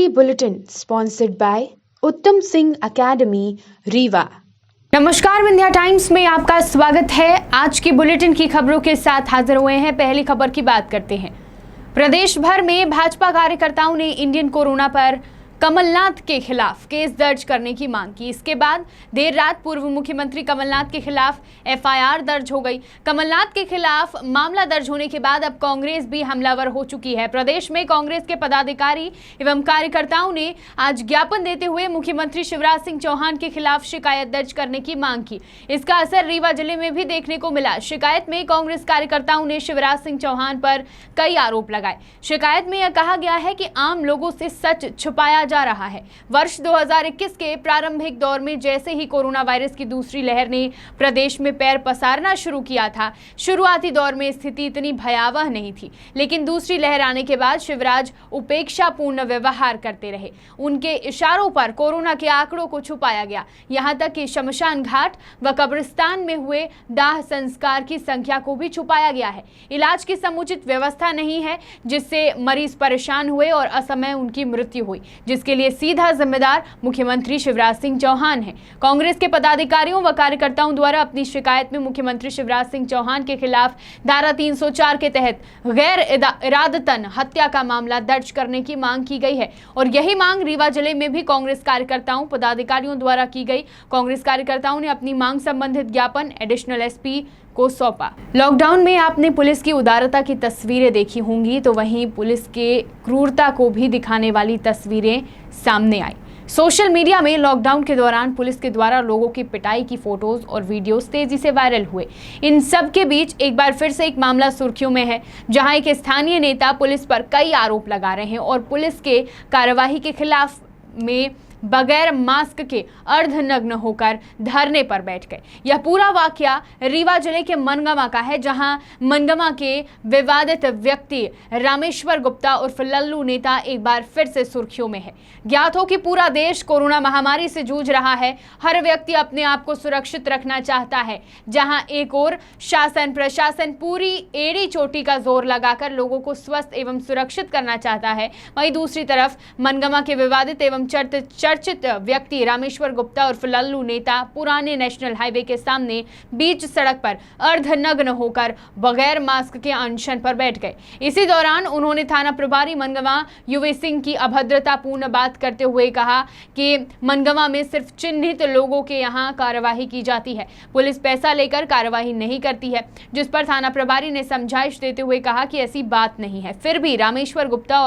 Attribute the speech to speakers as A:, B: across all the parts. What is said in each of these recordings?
A: Bulletin sponsored by उत्तम Singh academy Rewa.
B: नमस्कार, Vindhya times में आपका स्वागत है। आज की बुलेटिन की खबरों के साथ हाजिर हुए हैं। पहली खबर की बात करते हैं। प्रदेश भर में भाजपा कार्यकर्ताओं ने इंडियन कोरोना पर कमलनाथ के खिलाफ केस दर्ज करने की मांग की। इसके बाद देर रात पूर्व मुख्यमंत्री कमलनाथ के खिलाफ एफआईआर दर्ज हो गई। कमलनाथ के खिलाफ मामला दर्ज होने के बाद अब कांग्रेस भी हमलावर हो चुकी है। प्रदेश में कांग्रेस के पदाधिकारी एवं कार्यकर्ताओं ने आज ज्ञापन देते हुए मुख्यमंत्री शिवराज सिंह चौहान के खिलाफ शिकायत दर्ज करने की मांग की। इसका असर रीवा जिले में भी देखने को मिला। शिकायत में कांग्रेस कार्यकर्ताओं ने शिवराज सिंह चौहान पर कई आरोप लगाए। शिकायत में यह कहा गया है कि आम लोगों से सच छुपाया जा रहा है। वर्ष 2021 के प्रारंभिक दौर में जैसे ही कोरोना वायरस की दूसरी लहर ने प्रदेश में पैर पसारना शुरू किया था, शुरुआती दौर में स्थिति इतनी भयावह नहीं थी, लेकिन दूसरी लहर आने के बाद शिवराज उपेक्षापूर्ण व्यवहार करते रहे। उनके इशारों पर कोरोना के आंकड़ों को छुपाया गया। यहां तक कि शमशान घाट व कब्रिस्तान में हुए दाह संस्कार की संख्या को भी छुपाया गया है। इलाज की समुचित व्यवस्था नहीं है, जिससे मरीज परेशान हुए और असमय उनकी मृत्यु हुई, जिसके लिए सीधा जिम्मेदार मुख्यमंत्री शिवराज सिंह चौहान हैं। कांग्रेस के पदाधिकारियों व कार्यकर्ताओं द्वारा अपनी शिकायत में मुख्यमंत्री शिवराज सिंह चौहान के खिलाफ धारा 304 के तहत गैर इरादतन हत्या का मामला दर्ज करने की मांग की गई है और यही मांग रीवा जिले में भी कांग्रेस कार्यकर्ताओं पदाधिकारियों द्वारा की गई। कांग्रेस कार्यकर्ताओं ने अपनी मांग संबंधित ज्ञापन एडिशनल एसपी को सौंपा। लॉकडाउन में आपने पुलिस की उदारता की तस्वीरें देखी होंगी, तो वहीं पुलिस के क्रूरता को भी दिखाने वाली तस्वीरें सामने आई। सोशल मीडिया में लॉकडाउन के दौरान पुलिस के द्वारा लोगों की पिटाई की फोटोज और वीडियोस तेजी से वायरल हुए। इन सब के बीच एक बार फिर से एक मामला सुर्खियों में है, जहां एक स्थानीय नेता पुलिस पर कई आरोप लगा रहे हैं और पुलिस के कार्यवाही के खिलाफ में बगैर मास्क के अर्धनग्न होकर धरने पर बैठ गए। यह पूरा वाकया रीवा जिले के मनगमा का है, जहां मनगमा के विवादित व्यक्ति रामेश्वर गुप्ता उर्फ लल्लू नेता एक बार फिर से सुर्खियों में है। ज्ञात हो कि पूरा देश कोरोना महामारी से जूझ रहा है। हर व्यक्ति अपने आप को सुरक्षित रखना चाहता है। जहां एक ओर शासन प्रशासन पूरी एड़ी चोटी का जोर लगाकर लोगों को स्वस्थ एवं सुरक्षित करना चाहता है, वहीं दूसरी तरफ मनगमा के विवादित एवं चर्चित व्यक्ति रामेश्वर गुप्ता उर्फ लल्लू नेता पुराने नेशनल हाईवे के सामने बीच सड़क पर अर्धनग्न होकर बगैर मास्क के अनशन पर बैठ गए। इसी दौरान उन्होंने थाना प्रभारी मनगमा युवी सिंह की अभद्रतापूर्ण बात करते हुए कहा कि मनगमा में सिर्फ चिन्हित लोगों के यहाँ कार्यवाही की जाती है, पुलिस पैसा लेकर कार्यवाही नहीं करती है, जिस पर थाना प्रभारी ने समझाइश देते हुए कहा कि ऐसी बात नहीं है। फिर भी रामेश्वर गुप्ता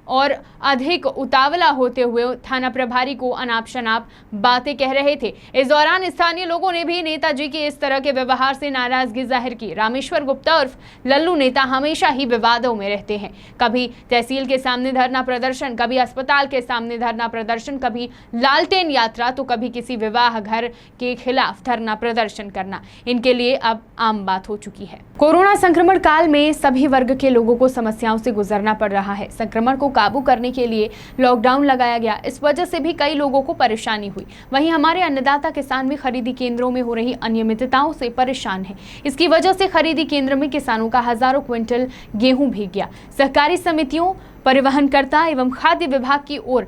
B: और अधिक उतावला होते हुए थाना प्रभारी को अनाप शनाप बातें कह रहे थे। इस दौरान स्थानीय लोगों ने भी नेताजी के इस तरह के व्यवहार से नाराजगी जाहिर की। रामेश्वर गुप्ता उर्फ लल्लू नेता हमेशा ही विवादों में रहते हैं। कभी तहसील के सामने धरना प्रदर्शन, कभी अस्पताल के सामने धरना प्रदर्शन, कभी लालटेन यात्रा, तो कभी किसी विवाह घर के खिलाफ धरना प्रदर्शन करना इनके लिए अब आम बात हो चुकी है। कोरोना संक्रमण काल में सभी वर्ग के लोगों को समस्याओं से गुजरना पड़ रहा है। संक्रमण को काबू करने के लिए लॉकडाउन लगाया गया। इस वजह से भी कई लोगों को परेशानी हुई। वहीं हमारे अन्नदाता किसान भी खरीदी केंद्रों में हो रही अनियमितताओं से परेशान हैं। इसकी वजह से खरीदी केंद्र में किसानों का हजारों क्विंटल गेहूं भीग गया। सहकारी समितियों, परिवहनकर्ता एवं खाद्य विभाग की ओर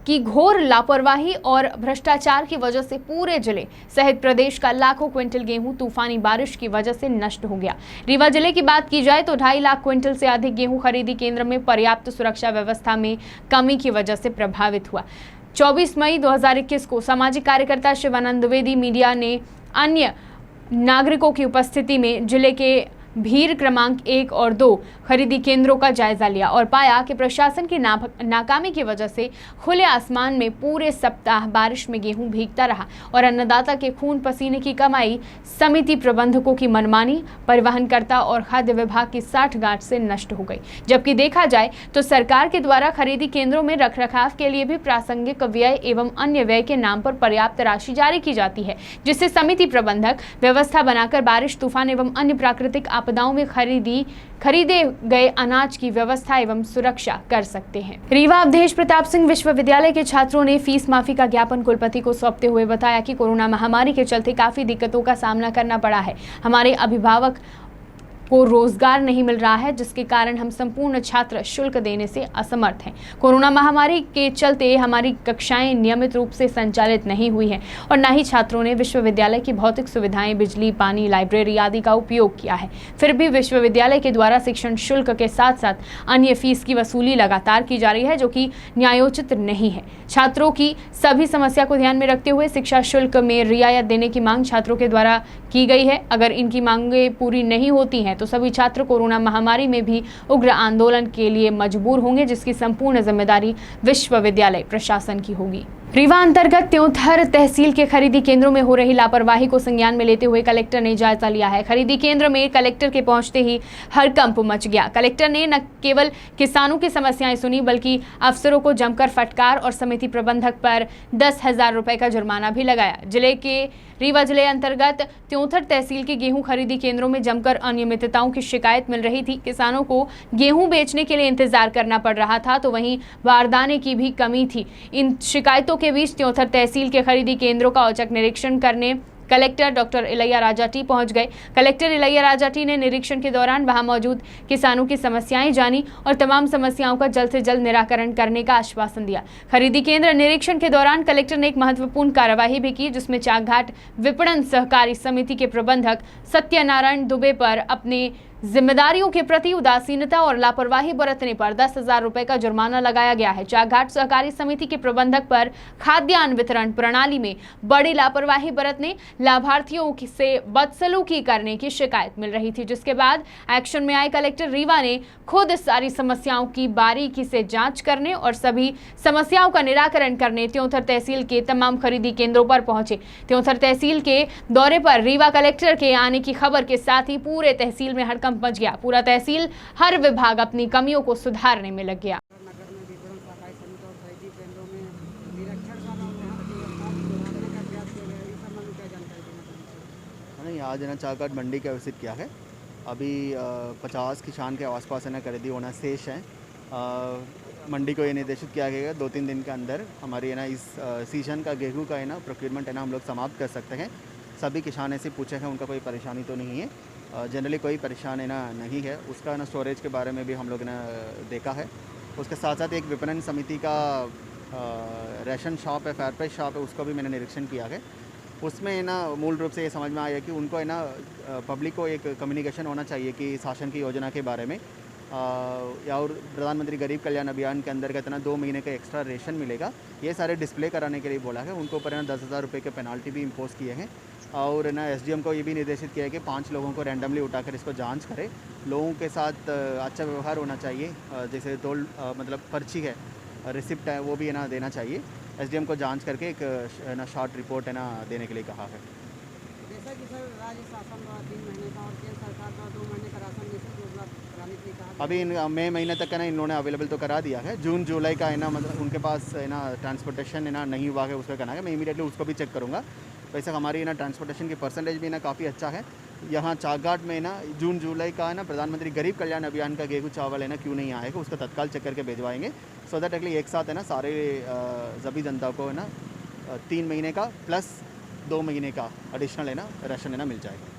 B: की घोर लापरवाही और भ्रष्टाचार की वजह से पूरे जिले सहित प्रदेश का लाखों क्विंटल गेहूं तूफानी बारिश की वजह से नष्ट हो गया। रीवा जिले की बात की जाए तो 2.5 लाख क्विंटल से अधिक गेहूं खरीदी केंद्र में पर्याप्त सुरक्षा व्यवस्था में कमी की वजह से प्रभावित हुआ। 24 मई 2021 को सामाजिक कार्यकर्ता शिवानंद द्विवेदी मीडिया ने अन्य नागरिकों की उपस्थिति में जिले के भीड़ क्रमांक 1 और 2 खरीदी केंद्रों का जायजा लिया और पाया कि प्रशासन की नाकामी की वजह से खुले आसमान में पूरे सप्ताह बारिश में गेहूं भीगता रहा और अन्नदाता के खून पसीने की कमाई समिति प्रबंधकों की मनमानी, परिवहनकर्ता और खाद्य विभाग की साठगांठ से नष्ट हो गई। जबकि देखा जाए तो सरकार के द्वारा खरीदी केंद्रों में रखरखाव के लिए भी प्रासंगिक व्यय एवं अन्य व्यय के नाम पर पर्याप्त राशि जारी की जाती है, जिससे समिति प्रबंधक व्यवस्था बनाकर बारिश, तूफान एवं अन्य प्राकृतिक आपदाओं में खरीदे गए अनाज की व्यवस्था एवं सुरक्षा कर सकते हैं। रीवा अवधेश प्रताप सिंह विश्वविद्यालय के छात्रों ने फीस माफी का ज्ञापन कुलपति को सौंपते हुए बताया कि कोरोना महामारी के चलते काफी दिक्कतों का सामना करना पड़ा है। हमारे अभिभावक को रोजगार नहीं मिल रहा है, जिसके कारण हम संपूर्ण छात्र शुल्क देने से असमर्थ हैं। कोरोना महामारी के चलते हमारी कक्षाएं नियमित रूप से संचालित नहीं हुई हैं और न ही छात्रों ने विश्वविद्यालय की भौतिक सुविधाएं, बिजली, पानी, लाइब्रेरी आदि का उपयोग किया है। फिर भी विश्वविद्यालय के द्वारा शिक्षण शुल्क के साथ साथ अन्य फीस की वसूली लगातार की जा रही है, जो कि न्यायोचित नहीं है। छात्रों की सभी समस्या को ध्यान में रखते हुए शिक्षा शुल्क में रियायत देने की मांग छात्रों के द्वारा की गई है। अगर इनकी मांगें पूरी नहीं होती हैं तो सभी छात्र कोरोना महामारी में भी उग्र आंदोलन के लिए मजबूर होंगे, जिसकी संपूर्ण जिम्मेदारी विश्वविद्यालय प्रशासन की होगी। रीवा अंतर्गत त्योंथर तहसील के खरीदी केंद्रों में हो रही लापरवाही को संज्ञान में लेते हुए कलेक्टर ने जायजा लिया है। खरीदी केंद्र में कलेक्टर के पहुंचते ही हड़कंप मच गया। कलेक्टर ने न केवल किसानों की समस्याएं सुनी, बल्कि अफसरों को जमकर फटकार और समिति प्रबंधक पर 10,000 रुपए का जुर्माना भी लगाया। रीवा जिले अंतर्गत त्योंथर तहसील के गेहूं खरीदी केंद्रों में जमकर अनियमितताओं की शिकायत मिल रही थी। किसानों को गेहूं बेचने के लिए इंतजार करना पड़ रहा था, तो वहीं बारदाने की भी कमी थी। इन शिकायतों के बीच त्योंथर तहसील के खरीदी केंद्रों का औचक निरीक्षण करने कलेक्टर डॉक्टर इलैया राजाटी पहुंच गए। कलेक्टर इलैया राजाटी ने निरीक्षण के दौरान वहां मौजूद किसानों की समस्याएं जानी और तमाम समस्याओं का जल्द से जल्द निराकरण करने का आश्वासन दिया। खरीदी केंद्र निरीक्षण के दौरान कलेक्टर ने एक महत्वपूर्ण कार्यवाही भी की, जिसमें चाकघाट विपणन सहकारी समिति के प्रबंधक सत्यनारायण दुबे पर अपने जिम्मेदारियों के प्रति उदासीनता और लापरवाही बरतने पर 10,000 रुपए का जुर्माना लगाया गया है। चाकघाट सहकारी समिति के प्रबंधक पर खाद्यान्न वितरण प्रणाली में बड़ी लापरवाही बरतने, लाभार्थियों से बदसलूकी करने की शिकायत मिल रही थी, जिसके बाद एक्शन में आए कलेक्टर रीवा ने खुद इस सारी समस्याओं की बारीकी से जांच करने और सभी समस्याओं का निराकरण करने त्योंथर तहसील के तमाम खरीदी केंद्रों पर पहुंचे। त्योंथर तहसील के दौरे पर रीवा कलेक्टर के आने की खबर के साथ ही पूरे तहसील में हड़कंप मच गया। पूरा तहसील, हर विभाग अपनी कमियों को सुधारने में लग गया।
C: आज है ना चाकघाट मंडी का विजिट किया है। अभी 50 किसान के आसपास है ना खरीदी होना शेष है। मंडी को ये निर्देशित किया गया 2-3 दिन के अंदर हमारी है ना इस सीजन का गेहूं का है ना प्रोक्योरमेंट है ना हम लोग समाप्त कर सकते हैं। सभी किसान ऐसे पूछे हैं, उनका कोई परेशानी तो नहीं है, जनरली कोई परेशान है ना नहीं है। उसका ना स्टोरेज के बारे में भी हम लोग ने देखा है। उसके साथ साथ एक विपणन समिति का राशन शॉप है, फेयर प्राइस शॉप है, उसका भी मैंने निरीक्षण किया है। उसमें ना मूल रूप से ये समझ में आया कि उनको है ना पब्लिक को एक कम्युनिकेशन होना चाहिए कि शासन की योजना के बारे में या और प्रधानमंत्री गरीब कल्याण अभियान के अंतर्गत ना 2 महीने का एक्स्ट्रा रेशन मिलेगा, ये सारे डिस्प्ले कराने के लिए बोला है। उनको ऊपर ना 10,000 रुपये के पेनाल्टी भी इम्पोज किए हैं और ना एसडीएम को ये भी निर्देशित किया है कि 5 लोगों को रैंडमली उठाकर इसको जांच करें। लोगों के साथ अच्छा व्यवहार होना चाहिए, जैसे तोल मतलब पर्ची है, रिसिप्ट है, वो भी है ना देना चाहिए। एसडीएम को जांच करके एक ना शॉर्ट रिपोर्ट है ना देने के लिए कहा है।
D: जैसा कि सर राज्य शासन द्वारा 3 महीने का और केंद्र सरकार द्वारा 2 महीने का राशन निःशुल्क उपलब्ध कराने के लिए कहा।
C: अभी मई महीने तक का ना इन्होंने अवेलेबल तो करा दिया है। जून जुलाई का है ना मतलब उनके पास है ना ट्रांसपोर्टेशन है ना नहीं हुआ है, उसका कहना है। मैं इमीडिएटली उसको भी चेक करूँगा। वैसे हमारी ना ट्रांसपोर्टेशन की परसेंटेज भी ना काफ़ी अच्छा है। यहाँ चाकघाट में ना जून जुलाई का है ना प्रधानमंत्री गरीब कल्याण अभियान का गेहूँ चावल है ना क्यों नहीं आएगा, उसका तत्काल चेक करके भिजवाएंगे। सो दैट एक्चुअली एक साथ है ना सारे सभी जनता को है ना 3 महीने का प्लस 2 महीने का एडिशनल है ना राशन है ना मिल जाएगा।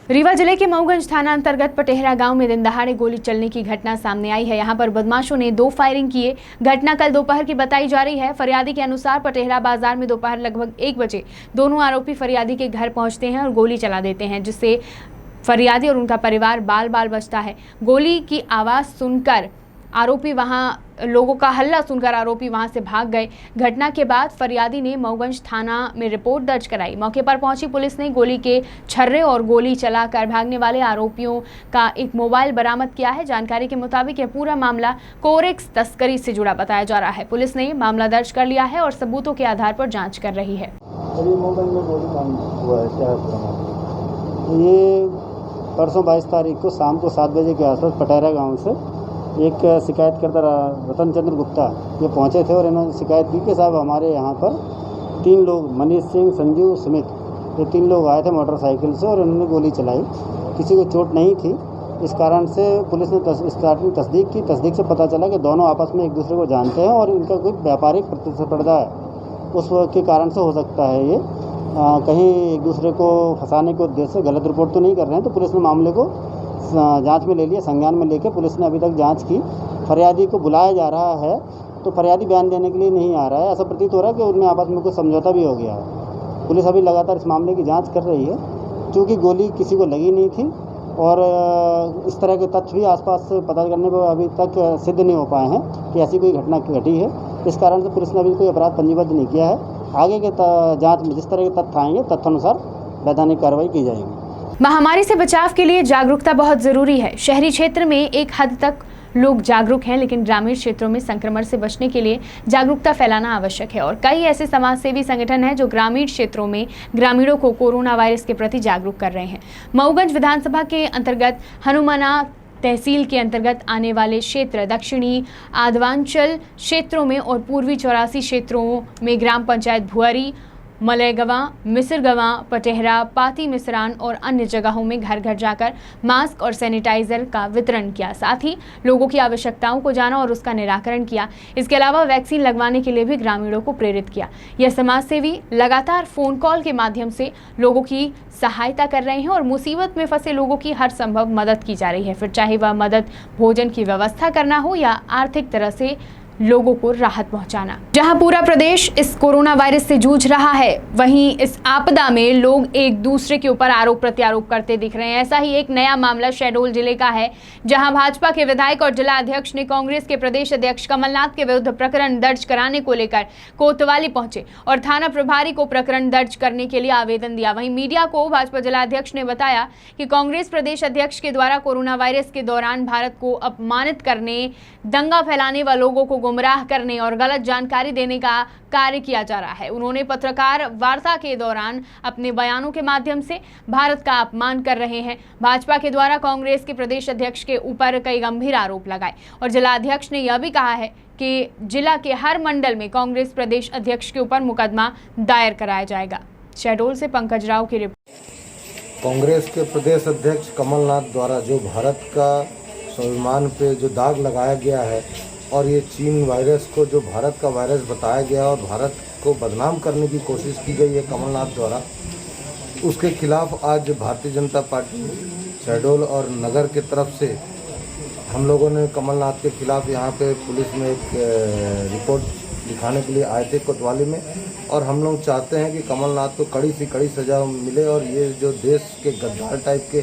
B: रीवा जिले के मऊगंज थाना अंतर्गत पटेहरा गांव में दिन दहाड़े गोली चलने की घटना सामने आई है। यहां पर बदमाशों ने 2 फायरिंग किए। घटना कल दोपहर की बताई जा रही है। फरियादी के अनुसार पटेहरा बाजार में दोपहर लगभग 1 बजे दोनों आरोपी फरियादी के घर पहुंचते हैं और गोली चला देते हैं, जिससे फरियादी और उनका परिवार बाल बाल बचता है। गोली की आवाज़ सुनकर आरोपी लोगों का हल्ला सुनकर आरोपी वहां से भाग गए। घटना के बाद फरियादी ने मऊगंज थाना में रिपोर्ट दर्ज कराई। मौके पर पहुंची पुलिस ने गोली के छर्रे और गोली चलाकर भागने वाले आरोपियों का एक मोबाइल बरामद किया है। जानकारी के मुताबिक यह पूरा मामला कोरेक्स तस्करी से जुड़ा बताया जा रहा है। पुलिस ने मामला दर्ज कर लिया है और सबूतों के आधार पर जाँच कर रही है।
E: ये परसों 22 तारीख को शाम को 7 बजे के आसपास पटेहरा गांव से एक शिकायतकर्ता रतन चंद्र गुप्ता ये पहुंचे थे और इन्होंने शिकायत की कि साहब हमारे यहाँ पर 3 लोग मनीष सिंह, संजू, सुमित, ये 3 लोग आए थे मोटरसाइकिल से और इन्होंने गोली चलाई। किसी को चोट नहीं थी। इस कारण से पुलिस ने स्टार्टिंग तस्दीक की। तस्दीक से पता चला कि दोनों आपस में एक दूसरे को जानते हैं और इनका कोई व्यापारिक प्रतिस्पर्धा है, उस के कारण से हो सकता है ये कहीं एक दूसरे को फंसाने के उद्देश्य से गलत रिपोर्ट तो नहीं कर रहे हैं। तो पुलिस ने मामले को जांच में ले लिया, संज्ञान में लेकर पुलिस ने अभी तक जांच की। फरियादी को बुलाया जा रहा है तो फरियादी बयान देने के लिए नहीं आ रहा है। ऐसा प्रतीत हो रहा है कि उनमें आपस में कुछ समझौता भी हो गया है। पुलिस अभी लगातार इस मामले की जांच कर रही है। क्योंकि गोली किसी को लगी नहीं थी और इस तरह के तथ्य भी आसपास पता करने पर अभी तक सिद्ध नहीं हो पाए हैं कि ऐसी कोई घटना घटी है। इस कारण से पुलिस ने अभी कोई अपराध पंजीबद्ध नहीं किया है। आगे के जांच में जिस तरह के तथ्य आएंगे तथ्यानुसार वैधानिक कार्रवाई की जाएगी।
B: महामारी से बचाव के लिए जागरूकता बहुत जरूरी है। शहरी क्षेत्र में एक हद तक लोग जागरूक हैं, लेकिन ग्रामीण क्षेत्रों में संक्रमण से बचने के लिए जागरूकता फैलाना आवश्यक है और कई ऐसे समाजसेवी संगठन हैं जो ग्रामीण क्षेत्रों में ग्रामीणों को कोरोना वायरस के प्रति जागरूक कर रहे हैं। मऊगंज विधानसभा के अंतर्गत हनुमाना तहसील के अंतर्गत आने वाले क्षेत्र दक्षिणी आधवांचल क्षेत्रों में और पूर्वी 84 क्षेत्रों में ग्राम पंचायत भुअरी, मलयगवा, मिसरगवा, पटेहरा, पाती मिसरान और अन्य जगहों में घर घर जाकर मास्क और सैनिटाइजर का वितरण किया। साथ ही लोगों की आवश्यकताओं को जाना और उसका निराकरण किया। इसके अलावा वैक्सीन लगवाने के लिए भी ग्रामीणों को प्रेरित किया। यह समाजसेवी लगातार फोन कॉल के माध्यम से लोगों की सहायता कर रहे हैं और मुसीबत में फंसे लोगों की हर संभव मदद की जा रही है, फिर चाहे वह मदद भोजन की व्यवस्था करना हो या आर्थिक तरह से लोगों को राहत पहुंचाना। जहां पूरा प्रदेश इस कोरोना वायरस से जूझ रहा है, वहीं इस आपदा में लोग एक दूसरे के ऊपर आरोप प्रत्यारोप करते दिख रहे हैं। ऐसा ही एक नया मामला शहडोल जिले का है, जहां भाजपा के विधायक और जिला अध्यक्ष ने कांग्रेस के प्रदेश अध्यक्ष कमलनाथ के विरुद्ध प्रकरण दर्ज कराने को लेकर कोतवाली पहुंचे और थाना प्रभारी को प्रकरण दर्ज करने के लिए आवेदन दिया। वहीं मीडिया को भाजपा जिला अध्यक्ष ने बताया कि कांग्रेस प्रदेश अध्यक्ष के द्वारा कोरोना वायरस के दौरान भारत को अपमानित करने, दंगा फैलाने व लोगों को गुमराह करने और गलत जानकारी देने का कार्य किया जा रहा है। उन्होंने पत्रकार वार्ता के दौरान अपने बयानों के माध्यम से भारत का अपमान कर रहे हैं। भाजपा के द्वारा कांग्रेस के प्रदेश अध्यक्ष के ऊपर कई गंभीर आरोप लगाए और जिला अध्यक्ष ने यह भी कहा है कि जिला के हर मंडल में कांग्रेस प्रदेश अध्यक्ष के ऊपर मुकदमा दायर कराया जाएगा। शहडोल से पंकज राव की रिपोर्ट।
F: कांग्रेस के प्रदेश अध्यक्ष कमलनाथ द्वारा जो भारत का स्वाभिमान पे जो दाग लगाया गया है और ये चीन वायरस को जो भारत का वायरस बताया गया और भारत को बदनाम करने की कोशिश की गई है कमलनाथ द्वारा, उसके खिलाफ आज भारतीय जनता पार्टी शहडोल और नगर के तरफ से हम लोगों ने कमलनाथ के खिलाफ यहाँ पे पुलिस में एक रिपोर्ट दिखाने के लिए आए थे कोतवाली में। और हम लोग चाहते हैं कि कमलनाथ को कड़ी से कड़ी सजा मिले और ये जो देश के गद्दार टाइप के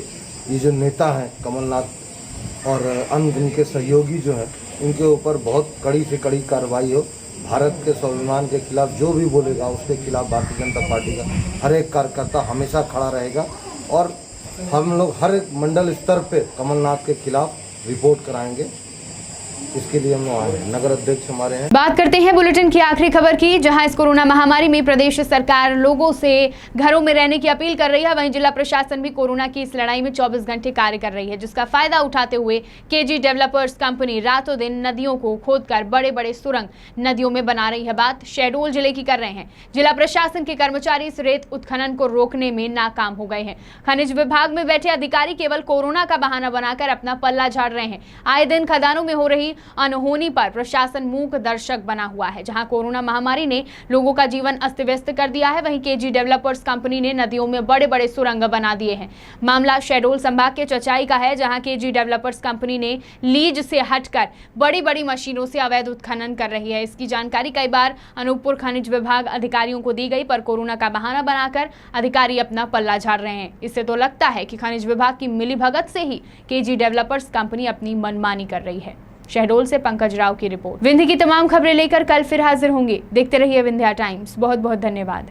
F: ये जो नेता हैं कमलनाथ और अन्य उनके सहयोगी जो हैं, इनके ऊपर बहुत कड़ी से कड़ी कार्रवाई हो। भारत के स्वाभिमान के खिलाफ जो भी बोलेगा उसके खिलाफ भारतीय जनता पार्टी का हर एक कार्यकर्ता हमेशा खड़ा रहेगा और हम लोग हर एक मंडल स्तर पे कमलनाथ के खिलाफ रिपोर्ट कराएंगे। इसके लिए हम आए हैं, नगर अध्यक्ष हमारे हैं।
B: बात करते हैं बुलेटिन की आखिरी खबर की, जहां इस कोरोना महामारी में प्रदेश सरकार लोगों से घरों में रहने की अपील कर रही है। वहीं जिला प्रशासन भी कोरोना की इस लड़ाई में 24 घंटे कार्य कर रही है, जिसका फायदा उठाते हुए केजी डेवलपर्स कंपनी रातों दिन नदियों को खोदकर बड़े बड़े सुरंग नदियों में बना रही है। बात शहडोल जिले की कर रहे हैं। जिला प्रशासन के कर्मचारी इस रेत उत्खनन को रोकने में नाकाम हो गए हैं। खनिज विभाग में बैठे अधिकारी केवल कोरोना का बहाना बनाकर अपना पल्ला झाड़ रहे हैं। आए दिन खदानों में हो रही अनहोनी पर प्रशासन मूक दर्शक बना हुआ है। जहां कोरोना महामारी ने लोगों का जीवन अस्त व्यस्त कर दिया है, वहीं केजी डेवलपर्स कंपनी ने नदियों में बड़े बड़े सुरंग बना दिए हैं। मामला शहडोल संभाग के चचाई का है, जहां केजी डेवलपर्स कंपनी ने लीज से हटकर बड़ी बड़ी मशीनों से अवैध उत्खनन कर रही है। इसकी जानकारी कई बार अनूपपुर खनिज विभाग अधिकारियों को दी गई, पर कोरोना का बहाना बनाकर अधिकारी अपना पल्ला झाड़ रहे हैं। इससे तो लगता है कि खनिज विभाग की मिलीभगत से ही केजी डेवलपर्स कंपनी अपनी मनमानी कर रही है। शहडोल से पंकज राव की रिपोर्ट। विंध्य की तमाम खबरें लेकर कल फिर हाजिर होंगे। देखते रहिए विंध्या टाइम्स। बहुत बहुत धन्यवाद।